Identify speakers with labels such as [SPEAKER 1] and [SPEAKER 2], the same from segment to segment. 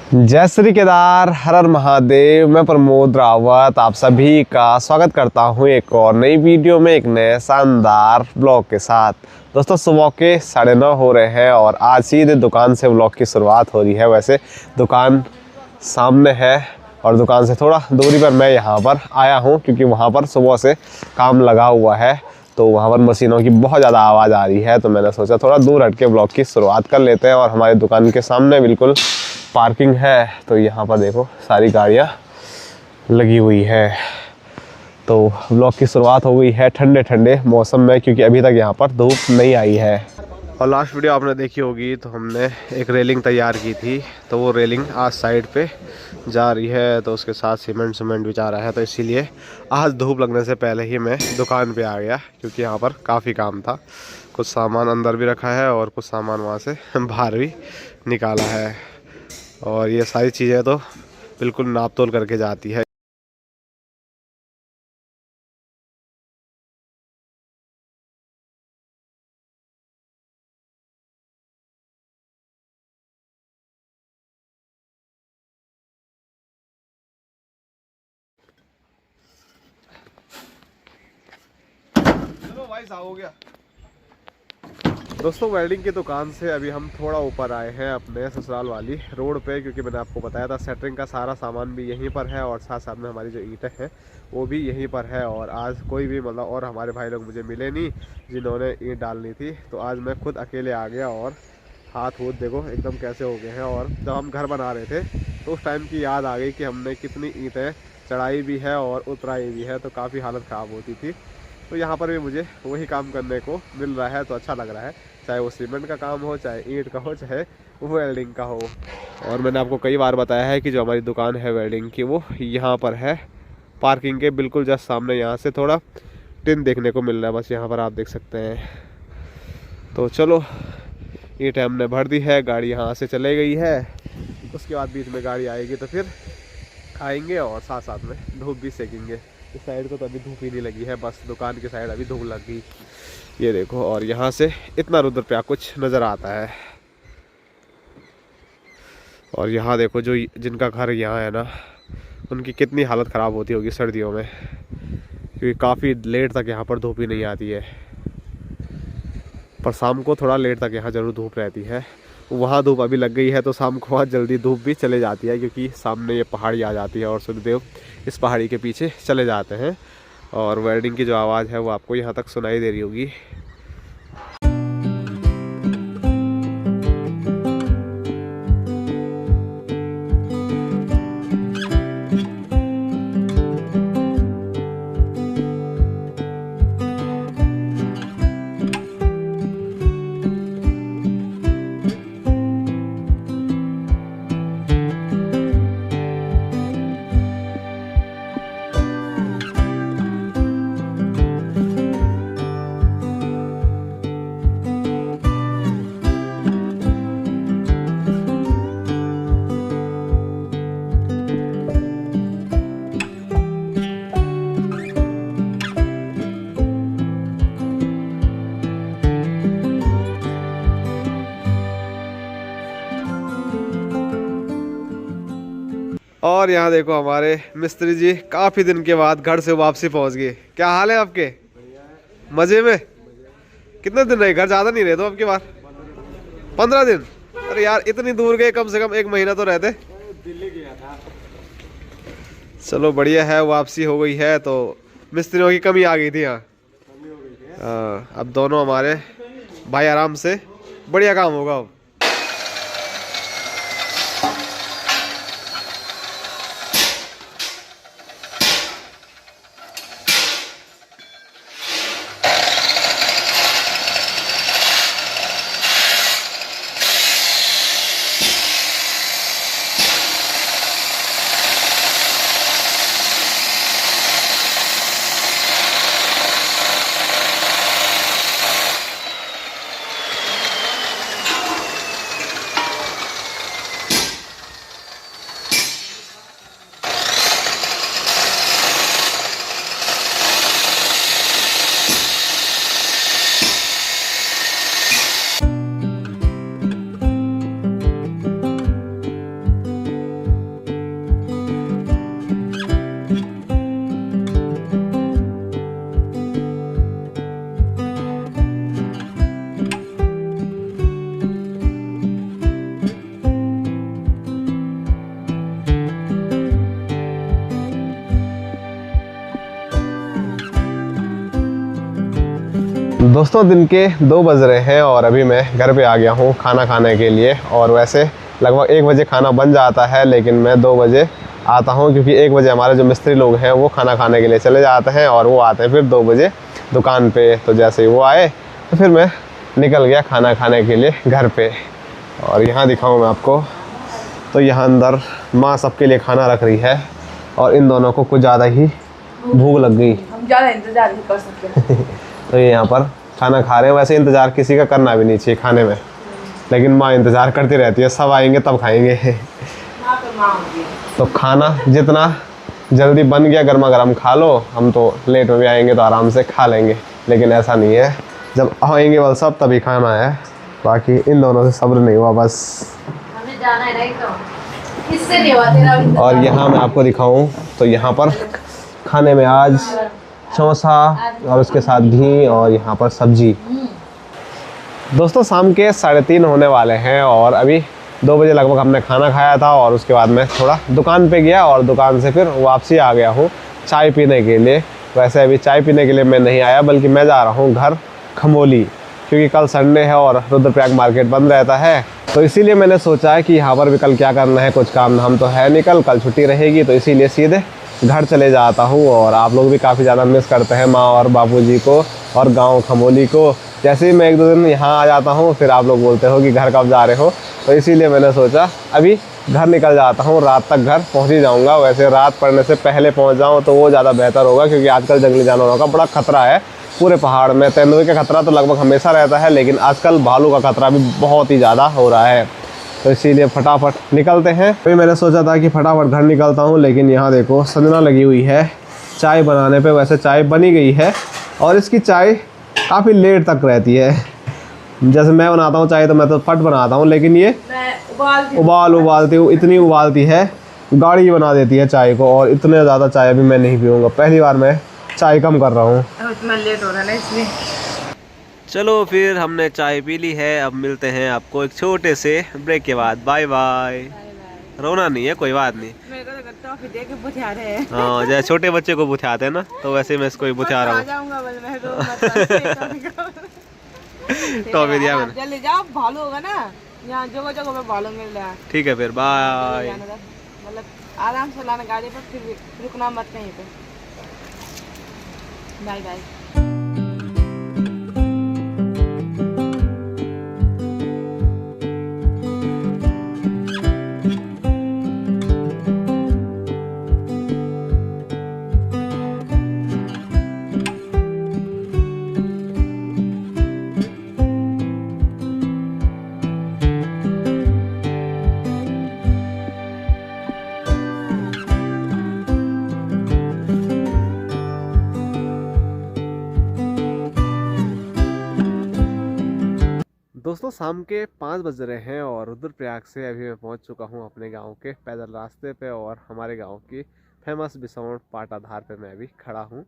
[SPEAKER 1] जय श्री केदार, हर हर महादेव। मैं प्रमोद रावत आप सभी का स्वागत करता हूं एक और नई वीडियो में, एक नए शानदार ब्लॉग के साथ। दोस्तों सुबह के 9:30 हो रहे हैं और आज सीधे दुकान से ब्लॉग की शुरुआत हो रही है। वैसे दुकान सामने है और दुकान से थोड़ा दूरी पर मैं यहाँ पर आया हूँ क्योंकि वहाँ पर सुबह से काम लगा हुआ है, तो वहाँ पर मशीनों की बहुत ज़्यादा आवाज़ आ रही है। तो मैंने सोचा थोड़ा दूर हट के ब्लॉग की शुरुआत कर लेते हैं। और हमारी दुकान के सामने बिल्कुल पार्किंग है, तो यहाँ पर देखो सारी गाड़ियाँ लगी हुई है। तो ब्लॉग की शुरुआत हो गई है ठंडे ठंडे मौसम में, क्योंकि अभी तक यहाँ पर धूप नहीं आई है। और लास्ट वीडियो आपने देखी होगी तो हमने एक रेलिंग तैयार की थी, तो वो रेलिंग आज साइड पे जा रही है, तो उसके साथ सीमेंट भी जा रहा है। तो इसीलिए आज धूप लगने से पहले ही मैं दुकान पे आ गया, क्योंकि यहाँ पर काफ़ी काम था। कुछ सामान अंदर भी रखा है और कुछ सामान वहाँ से बाहर भी निकाला है। और ये सारी चीज़ें तो बिल्कुल नाप तोल करके जाती है। चलो भाई साहब हो गया। दोस्तों वेल्डिंग की दुकान से अभी हम थोड़ा ऊपर आए हैं अपने ससुराल वाली रोड पे, क्योंकि मैंने आपको बताया था सेटरिंग का सारा सामान भी यहीं पर है और साथ साथ में हमारी जो ईंटें हैं वो भी यहीं पर है। और आज कोई भी मतलब और हमारे भाई लोग मुझे मिले नहीं जिन्होंने ईंट डालनी थी, तो आज मैं खुद अकेले आ गया। और हाथ वूथ देखो एकदम कैसे हो गए हैं। और जब हम घर बना रहे थे तो उस टाइम की याद आ गई कि हमने कितनी ईंटें चढ़ाई भी है और उतराई भी है, तो काफ़ी हालत ख़राब होती थी। तो यहाँ पर भी मुझे वही काम करने को मिल रहा है, तो अच्छा लग रहा है। चाहे वो सीमेंट का काम हो, चाहे ईंट का हो, चाहे वेल्डिंग का हो। और मैंने आपको कई बार बताया है कि जो हमारी दुकान है वेल्डिंग की वो यहाँ पर है, पार्किंग के बिल्कुल जस्ट सामने। यहाँ से थोड़ा टिन देखने को मिल रहा है, बस यहाँ पर आप देख सकते हैं। तो चलो ईंट हमने भर दी है, गाड़ी यहाँ से चले गई है। उसके बाद बीच में गाड़ी आएगी तो फिर खाएंगे और साथ साथ में धूप भी सेकेंगे। इस साइड को तो अभी धूप ही नहीं लगी है, बस दुकान की साइड अभी धूप लग गई। ये देखो, और यहाँ से इतना रुद्रप्रयाग कुछ नज़र आता है। और यहाँ देखो जो जिनका घर यहाँ है ना, उनकी कितनी हालत ख़राब होती होगी सर्दियों में, क्योंकि काफ़ी लेट तक यहाँ पर धूप ही नहीं आती है। पर शाम को थोड़ा लेट तक यहाँ ज़रूर धूप रहती है। वहाँ धूप अभी लग गई है तो शाम को वहाँ जल्दी धूप भी चले जाती है, क्योंकि सामने ये पहाड़ी आ जाती है और सूर्यदेव इस पहाड़ी के पीछे चले जाते हैं। और वेल्डिंग की जो आवाज़ है वो आपको यहाँ तक सुनाई दे रही होगी। और यहाँ देखो हमारे मिस्त्री जी काफ़ी दिन के बाद घर से वापसी पहुँच गए। क्या हाल है आपके? मज़े में? कितने दिन रहे घर? ज़्यादा नहीं रहे तो आपकी बार 15 दिन? अरे यार इतनी दूर गए, कम से कम 1 महीना तो रहते।
[SPEAKER 2] दिल्ली गया था।
[SPEAKER 1] चलो बढ़िया है, वापसी हो गई है तो मिस्त्रियों की कमी आ गई थी यहाँ। अब दोनों हमारे भाई आराम से बढ़िया काम होगा अब। दोस्तों दिन के 2 बज रहे हैं और अभी मैं घर पे आ गया हूँ खाना खाने के लिए। और वैसे लगभग 1 बजे खाना बन जाता है, लेकिन मैं 2 बजे आता हूँ क्योंकि 1 बजे हमारे जो मिस्त्री लोग हैं वो खाना खाने के लिए चले जाते हैं और वो आते हैं फिर 2 बजे दुकान पे। तो जैसे ही वो आए तो फिर मैं निकल गया खाना खाने के लिए घर पे। और यहाँ दिखाऊँ मैं आपको, तो यहाँ अंदर माँ सबके लिए खाना रख रही है और इन दोनों को कुछ ज़्यादा ही भूख लग गई।
[SPEAKER 2] हम ज़्यादा इंतजार नहीं कर सकते।
[SPEAKER 1] तो ये यहाँ पर खाना खा रहे हैं। वैसे इंतज़ार किसी का करना भी नहीं चाहिए खाने में, लेकिन माँ इंतज़ार करती रहती है, सब आएंगे तब खाएंगे। तो खाना जितना जल्दी बन गया गर्मा गर्म खा लो, हम तो लेट में भी आएंगे तो आराम से खा लेंगे। लेकिन ऐसा नहीं है, जब आएंगे वाल सब तभी खाना है। बाकी इन दोनों से सब्र नहीं हुआ बस।
[SPEAKER 2] हमें जाना है नहीं तो इससे नहीं हुआ तेरा।
[SPEAKER 1] और यहाँ मैं आपको दिखाऊं तो यहाँ पर खाने में आज समोसा और उसके साथ घी और यहाँ पर सब्जी। दोस्तों शाम के 3:30 होने वाले हैं और अभी 2 बजे लगभग हमने खाना खाया था और उसके बाद मैं थोड़ा दुकान पे गया और दुकान से फिर वापसी आ गया हूँ चाय पीने के लिए। वैसे अभी चाय पीने के लिए मैं नहीं आया, बल्कि मैं जा रहा हूँ घर खमोली, क्योंकि कल संडे है और रुद्रप्रयाग मार्केट बंद रहता है। तो इसीलिए मैंने सोचा है कि यहाँ पर भी कल क्या करना है, कुछ काम हम तो है नहीं, कल छुट्टी रहेगी, तो इसीलिए सीधे घर चले जाता हूँ। और आप लोग भी काफ़ी ज़्यादा मिस करते हैं माँ और बापूजी को और गांव खमोली को। जैसे ही मैं 1-2 दिन यहाँ आ जाता हूँ फिर आप लोग बोलते हो कि घर कब जा रहे हो, तो इसीलिए मैंने सोचा अभी घर निकल जाता हूँ, रात तक घर पहुँच ही जाऊँगा। वैसे रात पड़ने से पहले पहुँच जाऊँ तो वो ज़्यादा बेहतर होगा, क्योंकि आजकल जंगली जानवरों का बड़ा खतरा है पूरे पहाड़ में। तेंदुए का खतरा तो लगभग हमेशा रहता है, लेकिन आजकल भालू का खतरा भी बहुत ही ज़्यादा हो रहा है। तो इसीलिए फटाफट निकलते हैं। अभी मैंने सोचा था कि फटाफट घर निकलता हूँ, लेकिन यहाँ देखो संजना लगी हुई है चाय बनाने पे। वैसे चाय बनी गई है और इसकी चाय काफ़ी लेट तक रहती है। जैसे मैं बनाता हूँ चाय तो मैं तो फट बनाता हूँ, लेकिन ये उबालती हूँ, इतनी उबालती है गाढ़ी बना देती है चाय को। और इतने ज़्यादा चाय अभी मैं नहीं पीऊँगा, पहली बार मैं चाय कम कर रहा हूँ।
[SPEAKER 2] इतना लेट हो रहा है ना इसलिए।
[SPEAKER 1] चलो फिर हमने चाय पी ली है, अब मिलते हैं आपको एक छोटे से ब्रेक के बाद। Bye bye. रोना नहीं है, कोई बात नहीं।
[SPEAKER 2] मेरे को तो टॉफी दे के बुझा रहे हैं।
[SPEAKER 1] हाँ जैसे छोटे बच्चे को बुझाते हैं ना, तो वैसे मैं इसको भी बुझा रहा हूँ। टॉफी दिया मैंने।
[SPEAKER 2] जल्दी जाओ, भालू होगा ना यहाँ, जगह जगह पे भालू मिल रहा है।
[SPEAKER 1] ठीक है फिर बाय।
[SPEAKER 2] मतलब आराम से लाना गाड़ी पर, फिर रुकना मत कहीं पे। Bye bye.
[SPEAKER 1] दोस्तों शाम के 5 बज रहे हैं और रुद्रप्रयाग से अभी मैं पहुंच चुका हूं अपने गांव के पैदल रास्ते पे। और हमारे गांव की फेमस बिसौड़ पाटाधार पे मैं अभी खड़ा हूं।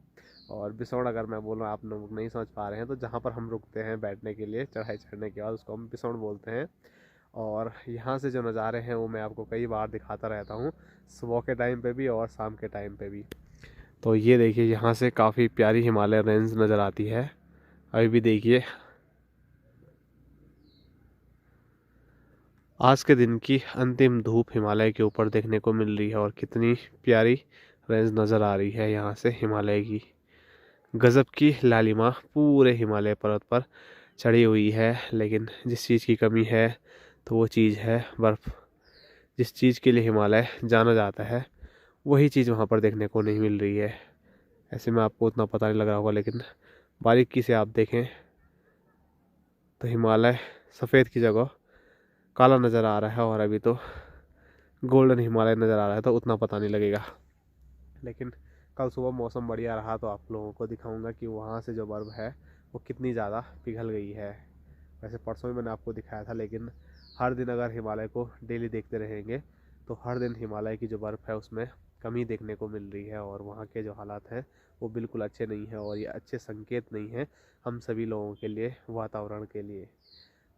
[SPEAKER 1] और बिसौड़ अगर मैं बोलूँ आप लोग नहीं समझ पा रहे हैं, तो जहां पर हम रुकते हैं बैठने के लिए चढ़ाई चढ़ने के बाद, उसको हम बिसौड़ बोलते हैं। और यहाँ से जो नज़ारे हैं वो मैं आपको कई बार दिखाता रहता हूँ, सुबह के टाइम पर भी और शाम के टाइम पर भी। तो ये देखिए यहाँ से काफ़ी प्यारी हिमालय रेंज नज़र आती है। अभी भी देखिए आज के दिन की अंतिम धूप हिमालय के ऊपर देखने को मिल रही है और कितनी प्यारी रेंज नज़र आ रही है यहाँ से हिमालय की। गजब की लालिमा पूरे हिमालय पर्वत पर चढ़ी हुई है। लेकिन जिस चीज़ की कमी है तो वो चीज़ है बर्फ़। जिस चीज़ के लिए हिमालय जाना जाता है वही चीज़ वहाँ पर देखने को नहीं मिल रही है। ऐसे में आपको उतना पता नहीं लग रहा होगा, लेकिन बारीकी से आप देखें तो हिमालय सफ़ेद की जगह काला नज़र आ रहा है और अभी तो गोल्डन हिमालय नज़र आ रहा है, तो उतना पता नहीं लगेगा। लेकिन कल सुबह मौसम बढ़िया रहा तो आप लोगों को दिखाऊंगा कि वहाँ से जो बर्फ़ है वो कितनी ज़्यादा पिघल गई है। वैसे परसों भी मैंने आपको दिखाया था, लेकिन हर दिन अगर हिमालय को डेली देखते रहेंगे तो हर दिन हिमालय की जो बर्फ़ है उसमें कमी देखने को मिल रही है। और वहाँ के जो हालात हैं वो बिल्कुल अच्छे नहीं हैं और ये अच्छे संकेत नहीं हैं हम सभी लोगों के लिए, वातावरण के लिए।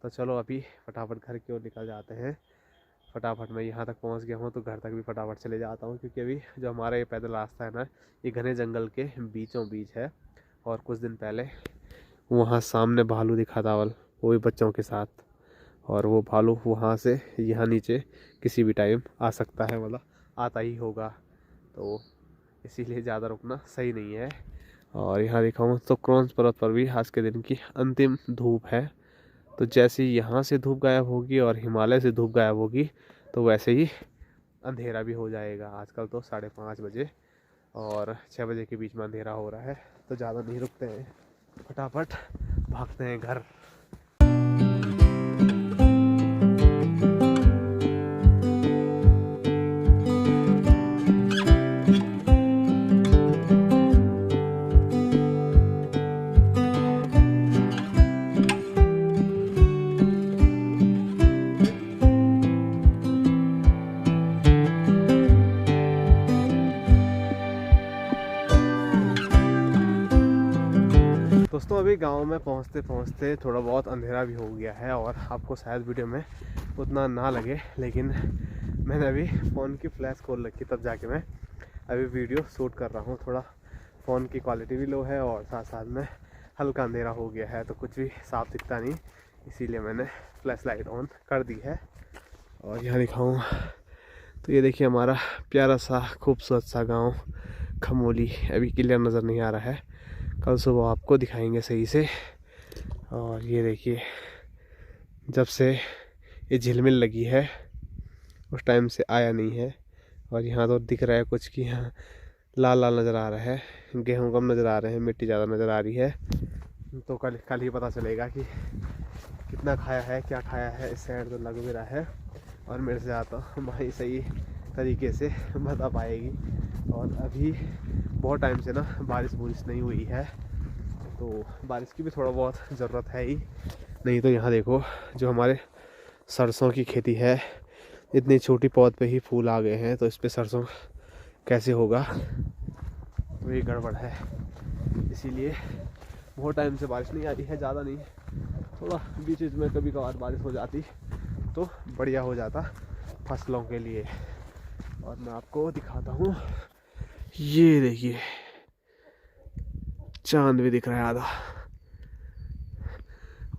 [SPEAKER 1] तो चलो अभी फटाफट घर की ओर निकल जाते हैं। फटाफट मैं यहाँ तक पहुँच गया हूँ तो घर तक भी फटाफट चले जाता हूँ, क्योंकि अभी जो हमारा ये पैदल रास्ता है ना, ये घने जंगल के बीचों बीच है। और कुछ दिन पहले वहाँ सामने भालू दिखा था वो भी बच्चों के साथ, और वो भालू वहाँ से यहाँ नीचे किसी भी टाइम आ सकता है, मतलब आता ही होगा, तो इसीलिए ज़्यादा रुकना सही नहीं है। और यहाँ दिखाऊँ तो क्रॉन्स पर्वत पर भी आज के दिन की अंतिम धूप है। तो जैसे ही यहाँ से धूप गायब होगी और हिमालय से धूप गायब होगी तो वैसे ही अंधेरा भी हो जाएगा। आजकल तो 5:30 बजे और 6 बजे के बीच में अंधेरा हो रहा है, तो ज़्यादा नहीं रुकते हैं, फटाफट भागते हैं घर। दोस्तों अभी गांव में पहुंचते पहुंचते थोड़ा बहुत अंधेरा भी हो गया है, और आपको शायद वीडियो में उतना ना लगे, लेकिन मैंने अभी फ़ोन की फ्लैश खोल रखी, तब जाके मैं अभी वीडियो शूट कर रहा हूं। थोड़ा फ़ोन की क्वालिटी भी लो है और साथ साथ में हल्का अंधेरा हो गया है, तो कुछ भी साफ दिखता नहीं, इसीलिए मैंने फ्लैश लाइट ऑन कर दी है। और यहाँ दिखाऊँ तो ये देखिए हमारा प्यारा सा खूबसूरत सा गाँव खमोली। अभी क्लियर नज़र नहीं आ रहा है, कल सुबह आपको दिखाएंगे सही से। और ये देखिए जब से ये झिलमिल लगी है उस टाइम से आया नहीं है, और यहाँ तो दिख रहा है कुछ कि यहाँ लाल लाल नज़र आ रहा है, गेहूँ कम नज़र आ रहे हैं, मिट्टी ज़्यादा नज़र आ रही है। तो कल ही पता चलेगा कि कितना खाया है, क्या खाया है। इस साइड तो लग भी रहा है, और मेरे से आता भाई सही तरीके से बता पाएगी। और अभी बहुत टाइम से ना बारिश नहीं हुई है, तो बारिश की भी थोड़ा बहुत ज़रूरत है ही। नहीं तो यहाँ देखो जो हमारे सरसों की खेती है, इतनी छोटी पौध पे ही फूल आ गए हैं, तो इस पे सरसों कैसे होगा, तो ये गड़बड़ है। इसीलिए बहुत टाइम से बारिश नहीं आ रही है, ज़्यादा नहीं, थोड़ा बीच बीच में कभी कभार बारिश हो जाती तो बढ़िया हो जाता फसलों के लिए। और मैं आपको दिखाता हूँ, ये देखिए चांद भी दिख रहा है आधा,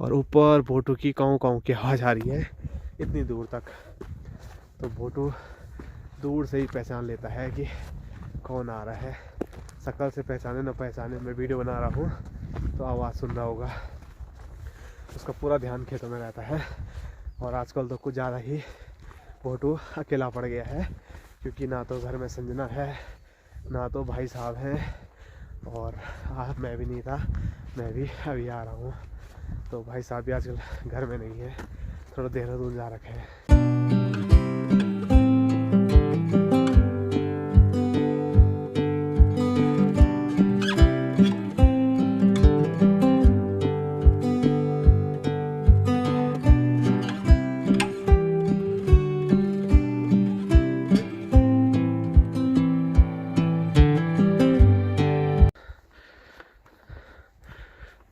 [SPEAKER 1] और ऊपर भोटू की काऊ काऊ की आवाज़ आ रही है इतनी दूर तक। तो भोटू दूर से ही पहचान लेता है कि कौन आ रहा है, शक्ल से पहचाने न पहचाने। मैं वीडियो बना रहा हूँ तो आवाज़ सुन रहा होगा, उसका पूरा ध्यान खेतों में रहता है। और आजकल तो कुछ ज़्यादा ही भोटू अकेला पड़ गया है, क्योंकि ना तो घर में संजना है, ना तो भाई साहब हैं, और मैं भी नहीं था, मैं भी अभी आ रहा हूँ। तो भाई साहब भी आजकल घर में नहीं है, थोड़ा देहरादून जा रखे हैं।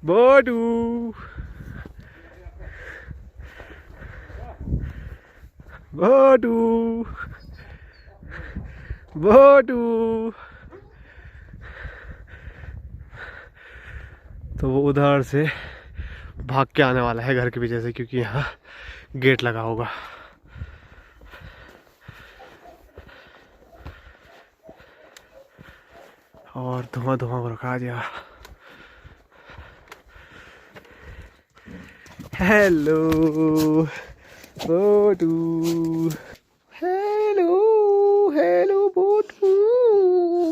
[SPEAKER 1] बोटू बोटू बोटू, तो वो उधर से भाग के आने वाला है घर के पीछे से, क्योंकि यहाँ गेट लगा होगा। और धुआं धुआं को रखा दिया। हेलो बोटू, हेलो हेलो बोटू,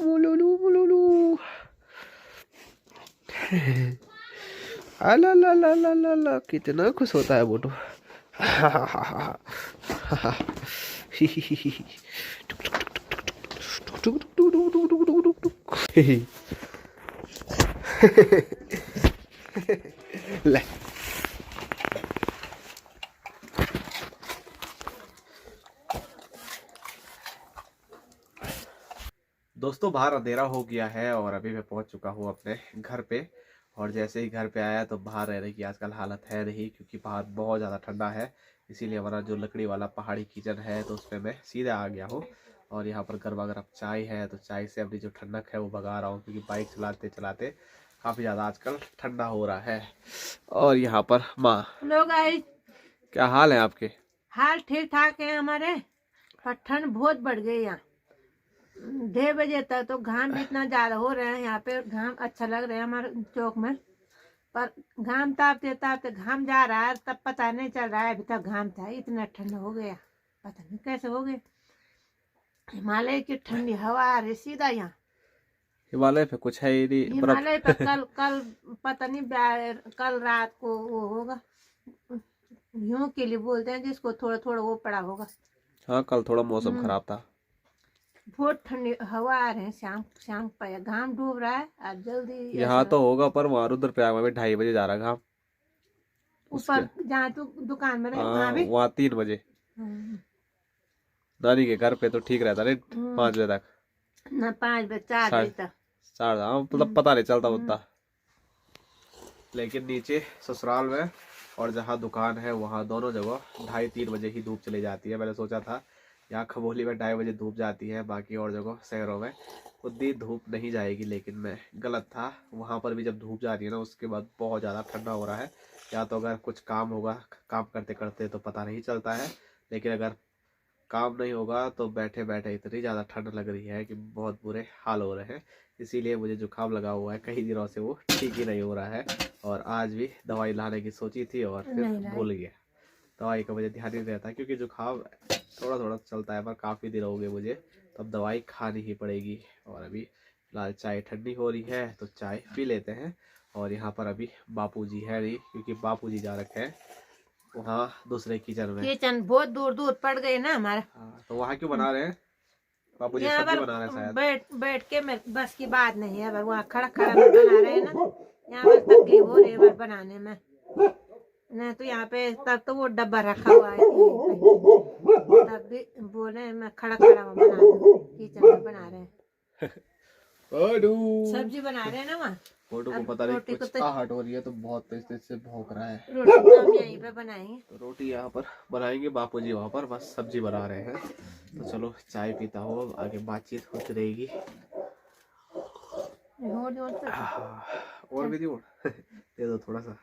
[SPEAKER 1] बोलोलू बोलोलू। अला ला ला ला ला ला, कितना खुश होता है बोटू। ले दोस्तों बाहर अंधेरा हो गया है, और अभी मैं पहुंच चुका हूं अपने घर पे। और जैसे ही घर पे आया तो बाहर रहने की आजकल हालत है नहीं, क्योंकि बाहर बहुत ज़्यादा ठंडा है। इसीलिए हमारा जो लकड़ी वाला पहाड़ी किचन है तो उस पर मैं सीधे आ गया हूँ। और यहाँ पर गर्मा गर्म चाय है, तो चाय से अपनी जो ठंडक है वो भगा रहा हूँ, क्योंकि बाइक चलाते चलाते काफ़ी ज़्यादा आजकल ठंडा हो रहा है। और यहाँ पर माँ,
[SPEAKER 2] हेलो गाइस,
[SPEAKER 1] क्या हाल है आपके?
[SPEAKER 2] हाल ठीक ठाक है हमारे, पर ठंड बहुत बढ़ गई यहाँ। 6 बजे तक तो घाम भी इतना ज्यादा हो रहा है, यहाँ पे घाम अच्छा लग रहा है हमारे चौक में। पर घाम तापते तापते घाम जा रहा है, तब पता नहीं चल रहा है अभी तक घाम था। इतना ठंड हो गया, पता नहीं कैसे हो गया। हिमालय की ठंडी हवा आ रही सीधा यहाँ।
[SPEAKER 1] हिमालय पे कुछ है ही नहीं, बर्फ।
[SPEAKER 2] हिमालय पर कल कल पता नहीं कल रात को वो होगा, यूं के लिए बोलते हैं जिसको थोड़ा थोड़ा वो पड़ा होगा।
[SPEAKER 1] हाँ, कल थोड़ा मौसम खराब था।
[SPEAKER 2] बहुत ठंडी हवा आ रही है, शाम शाम पर घाम डूब रहा है। आज जल्दी
[SPEAKER 1] यहाँ तो होगा, पर वहाँ रुद्रप्रयाग में भी 2:30 बजे जा रहा घाम।
[SPEAKER 2] ऊपर जहाँ तू दुकान में रहे वहाँ भी।
[SPEAKER 1] वहाँ 3 बजे। नानी के घर पे तो ठीक रहता नहीं, 5 बजे तक
[SPEAKER 2] न 5 बजे 4 बजे तक
[SPEAKER 1] 4। हाँ, मतलब पता नहीं चलता उतना। लेकिन नीचे ससुराल में और जहाँ दुकान है वहाँ दोनों जगह 2:30-3 बजे ही धूप चली जाती है। मैंने सोचा था यहाँ खबोली में 2:30 बजे धूप जाती है, बाकी और जगह शहरों में उतनी धूप नहीं जाएगी, लेकिन मैं गलत था। वहाँ पर भी जब धूप जा रही है ना, उसके बाद बहुत ज़्यादा ठंडा हो रहा है। या तो अगर कुछ काम होगा, काम करते करते तो पता नहीं चलता है, लेकिन अगर काम नहीं होगा तो बैठे बैठे इतनी ज़्यादा ठंड लग रही है कि बहुत बुरे हाल हो रहे हैं। इसीलिए मुझे जुकाम लगा हुआ है, कई दिनों से वो ठीक ही नहीं हो रहा है। और आज भी दवाई लाने की सोची थी और फिर भूल गया। दवाई का मुझे ध्यान नहीं रहता, क्योंकि जुकाम थोड़ा थोड़ा चलता है, पर काफ़ी दिन हो गए मुझे, तब दवाई खानी ही पड़ेगी। और अभी फिलहाल चाय ठंडी हो रही है तो चाय पी लेते हैं। और यहाँ पर अभी बापूजी है नहीं, क्योंकि बापूजी जा रखे हैं वहाँ दूसरे किचन में।
[SPEAKER 2] किचन बहुत दूर दूर पड़ गए ना हमारा।
[SPEAKER 1] हाँ, तो वहाँ क्यों बना रहे हैं बापूजी? सब्जी बना रहे हैं शायद।
[SPEAKER 2] बैठ के मेरे बस की बात नहीं है, पर वहाँ खड़ा खड़ा में बना रहे हैं ना, यहाँ पर तकलीफ हो रही है बनाने में। नहीं तो यहाँ पे तब तो वो डब्बा रखा हुआ है, तब भी बोले मैं खड़ा खड़ा में बना दूं। किचन में बना रहे हैं, सब्जी बना रहे हैं ना वहाँ।
[SPEAKER 1] फोटो को पता नहीं कुछ आहट हो रही है, तो बहुत तेज तेज से भौंक रहा है।
[SPEAKER 2] रोटी तो हम यहीं पे बनाएंगे,
[SPEAKER 1] तो रोटी यहाँ पर बनाएंगे, बापूजी वहाँ पर बस सब्जी बना रहे हैं। तो चलो चाय पीता हो, आगे बातचीत होती रहेगी। और भी दो दे दो थोड़ा सा।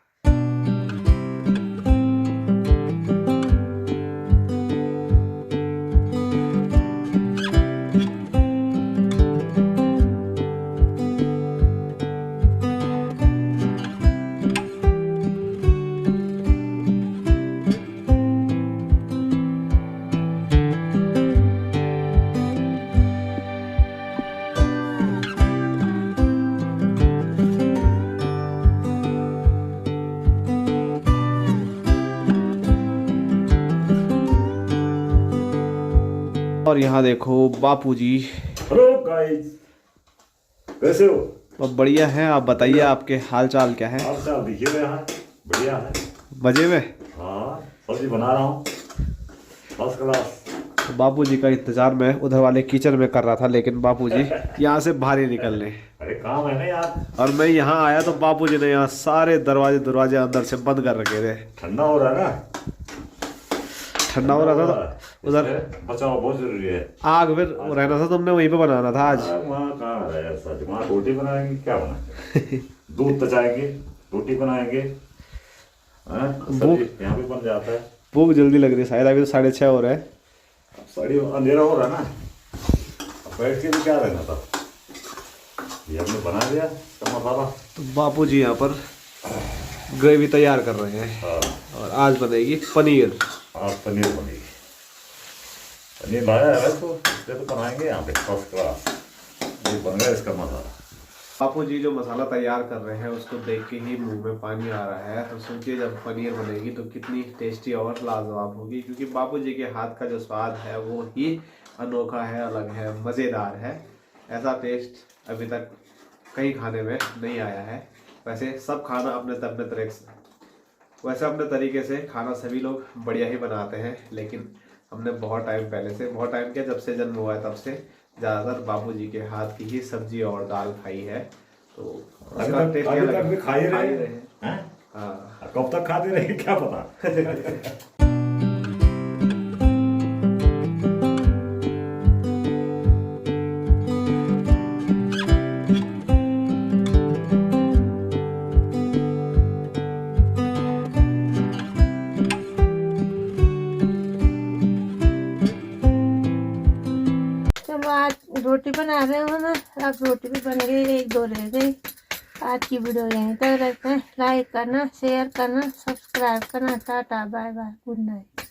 [SPEAKER 1] और यहाँ देखो बापूजी।
[SPEAKER 3] हेलो गाइस, कैसे हो?
[SPEAKER 1] अब बढ़िया है, आप बताइए आपके हाल चाल क्या है?
[SPEAKER 3] हाल चाल देखिए मेरा है, बढ़िया है।
[SPEAKER 1] मजे में?
[SPEAKER 3] हाँ, सब्जी बना रहा हूँ, फर्स्ट क्लास।
[SPEAKER 1] बापूजी का इंतजार मैं उधर वाले किचन में कर रहा था, लेकिन बापूजी यहाँ से बाहर ही निकल रहे।
[SPEAKER 3] अरे काम है ना यार।
[SPEAKER 1] और मैं यहाँ आया तो बापूजी ने यहाँ सारे दरवाजे अंदर से बंद कर रखे थे।
[SPEAKER 3] ठंडा हो रहा है ना,
[SPEAKER 1] ठंडा हो रहा था उधर,
[SPEAKER 3] बचाव बहुत जरूरी है।
[SPEAKER 1] आग फिर रहना था, तुमने वहीं पे बनाना था आज।
[SPEAKER 3] वहाँ कहाँ है सच, वहाँ रोटी बनाएंगे, क्या बनाएंगे? दूध तचाएंगे, रोटी बनाएंगे, सब्जी यहाँ पे बन जाता है।
[SPEAKER 1] भूख जल्दी लग रही है, शायद अभी तो 6:30 हो रहा है।
[SPEAKER 3] साड़ी अंधेरा हो रहा है ना, अब बैठ के भी क्या रहना था, ये हमने बना दिया इसका मसाला।
[SPEAKER 1] तो बापूजी यहाँ पर ग्रेवी तैयार कर रहे हैं।
[SPEAKER 3] हाँ,
[SPEAKER 1] और आज बनेगी पनीर।
[SPEAKER 3] आज पनीर बनेगी। पनीर लाया है तो इसलिए तो बनाएंगे यहाँ पे फर्स्ट क्लास। ये बन गया इसका मसाला।
[SPEAKER 1] बापूजी जो मसाला तैयार कर रहे हैं उसको देख के ही मुंह में पानी आ रहा है। तो सोचिए जब पनीर बनेगी तो कितनी टेस्टी और लाजवाब होगी, क्योंकि बापूजी के हाथ का जो स्वाद है वो ही अनोखा है, अलग है, मज़ेदार है। ऐसा टेस्ट अभी तक कहीं खाने में नहीं आया है। वैसे सब खाना अपने तरीके से खाना सभी लोग बढ़िया ही बनाते हैं, लेकिन हमने बहुत टाइम क्या, जब से जन्म हुआ है तब से ज़्यादातर बापूजी के हाथ की ही सब्जी और दाल खाई है। तो उसका टेस्ट
[SPEAKER 3] अभी तक भी खा ही रहे हैं।
[SPEAKER 1] हाँ,
[SPEAKER 3] कब तक खाते रहेंगे क्या पता।
[SPEAKER 2] रोटी बना रहे हो ना, अब रोटी भी बन गई, एक दो रह गई। आज की वीडियो यहीं तक रखते हैं। लाइक करना, शेयर करना, सब्सक्राइब करना। Tata bye bye, good night.